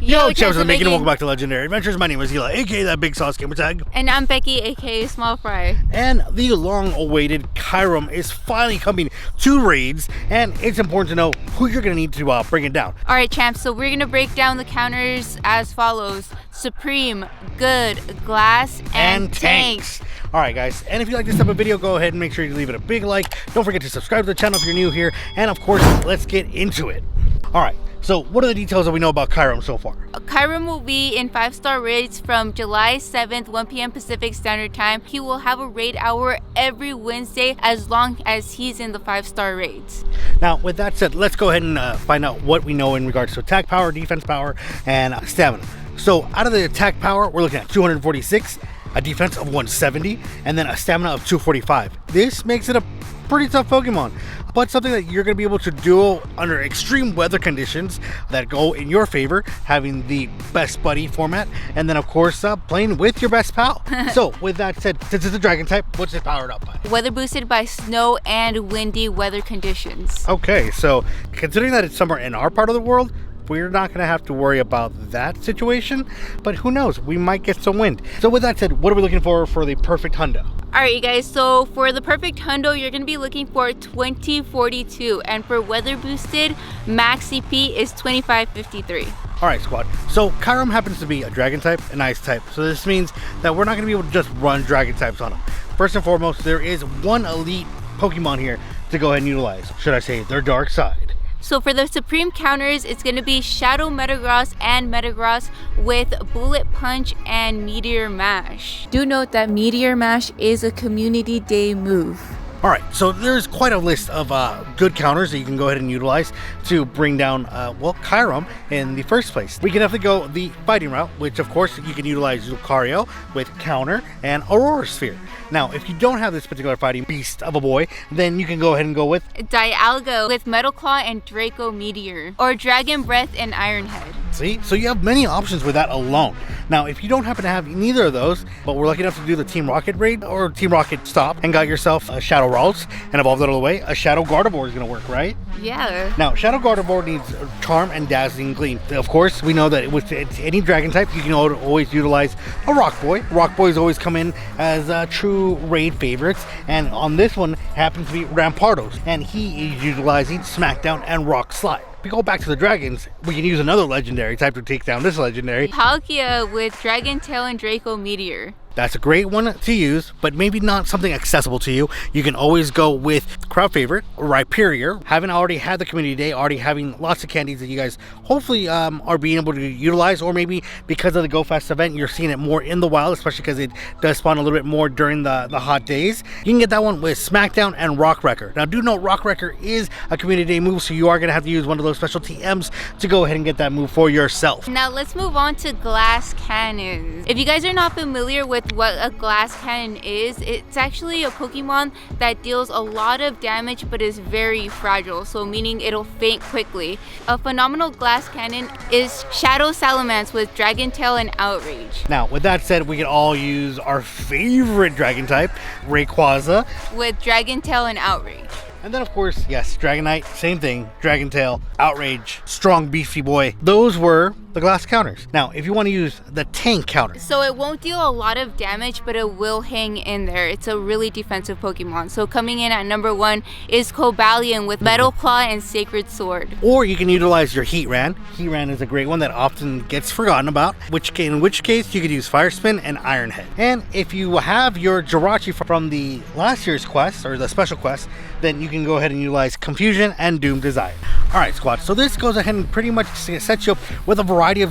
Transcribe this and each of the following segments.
Yo, Chaps, I'm making and welcome back to Legendary Adventures. My name is Eli, aka that Big Sauce Gamer Tag. And I'm Becky, aka Small Fry. And the long-awaited Kyurem is finally coming to raids, and it's important to know who you're going to need to bring it down. Alright, champs, so we're going to break down the counters as follows: Supreme, Good, Glass, and Tanks. Alright guys, and if you like this type of video, go ahead and make sure you leave it a big like. Don't forget to subscribe to the channel if you're new here, and of course, let's get into it. Alright, so what are the details that we know about Kyurem so far? Kyurem will be in 5-star raids from July 7th, 1 p.m. Pacific Standard Time. He will have a raid hour every Wednesday as long as he's in the 5-star raids. Now, with that said, let's go ahead and find out what we know in regards to attack power, defense power, and stamina. So, out of the attack power, we're looking at 246, a defense of 170, and then a stamina of 245. This makes it a pretty tough Pokemon, but something that you're going to be able to do under extreme weather conditions that go in your favor, having the best buddy format, and then of course playing with your best pal. So with that said, since it's a dragon type, what's it powered up by? Weather boosted by snow and windy weather conditions. Okay, so considering that it's somewhere in our part of the world, we're not going to have to worry about that situation, but who knows, we might get some wind. So with that said, what are we looking for the perfect hundo? Alright you guys, so for the perfect hundo, you're going to be looking for 2042, and for weather boosted, max CP is 2553. Alright squad, so Kyurem happens to be a dragon type, an ice type, so this means that we're not going to be able to just run dragon types on him. First and foremost, there is one elite Pokemon here to go ahead and utilize, should I say their dark side. So for the Supreme counters, it's going to be Shadow Metagross and Metagross with Bullet Punch and Meteor Mash. Do note that Meteor Mash is a Community Day move. Alright, so there's quite a list of good counters that you can go ahead and utilize to bring down, well, Kyurem in the first place. We can definitely go the fighting route, which of course you can utilize Lucario with counter and Aurora Sphere. Now, if you don't have this particular fighting beast of a boy, then you can go ahead and go with Dialga with Metal Claw and Draco Meteor, or Dragon Breath and Iron Head. See, so you have many options with that alone. Now, if you don't happen to have neither of those, but we're lucky enough to do the Team Rocket raid or Team Rocket stop and got yourself a Shadow Ralts and evolved out of the way, a Shadow Gardevoir is going to work, right? Yeah. Now, Shadow Gardevoir needs Charm and Dazzling Gleam. Of course, we know that with any dragon type, you can always utilize a Rock Boy. Rock Boys always come in as true raid favorites, and on this one happens to be Rampardos, and he is utilizing Smackdown and Rock Slide. If we go back to the dragons, we can use another legendary type to take down this legendary. Palkia with Dragon Tail and Draco Meteor. That's a great one to use, but maybe not something accessible to you. You can always go with crowd favorite, Rhyperior. Having already had the community day, already having lots of candies that you guys hopefully are being able to utilize, or maybe because of the Go Fast event, you're seeing it more in the wild, especially because it does spawn a little bit more during the hot days. You can get that one with Smackdown and Rock Wrecker. Now, do note Rock Wrecker is a community day move, so you are going to have to use one of those special TMs to go ahead and get that move for yourself. Now, let's move on to Glass Cannons. If you guys are not familiar with what a glass cannon is, it's actually a Pokemon that deals a lot of damage but is very fragile, so meaning it'll faint quickly. A phenomenal glass cannon is Shadow Salamence with Dragon Tail and Outrage. Now, with that said, we can all use our favorite dragon type, Rayquaza, with Dragon Tail and Outrage. And then, of course, yes, Dragonite, same thing, Dragon Tail, Outrage, Strong Beefy Boy. Those were the glass counters. Now, if you want to use the tank counter. So it won't deal a lot of damage, but it will hang in there. It's a really defensive Pokemon. So coming in at number 1 is Cobalion with Metal Claw and Sacred Sword. Or you can utilize your Heatran. Heatran is a great one that often gets forgotten about, in which case you could use Fire Spin and Iron Head. And if you have your Jirachi from the last year's quest, or the special quest, then you can go ahead and utilize Confusion and Doom Desire. Alright squad, so this goes ahead and pretty much sets you up with a variety of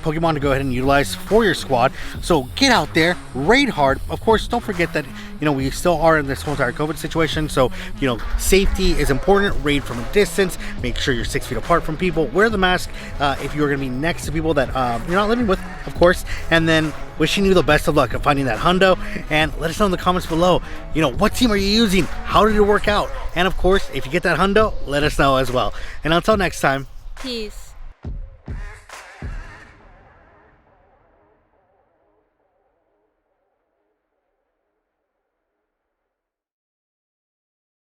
Pokemon to go ahead and utilize for your squad. So get out there, raid hard. Of course, don't forget that, you know, we still are in this whole entire COVID situation, so, you know, safety is important. Raid from a distance, make sure you're 6 feet apart from people, wear the mask if you're going to be next to people that you're not living with, of course, and then wishing you the best of luck of finding that hundo, and let us know in the comments below, you know, what team are you using, how did it work out, and of course, if you get that hundo, let us know as well. And until next time, peace.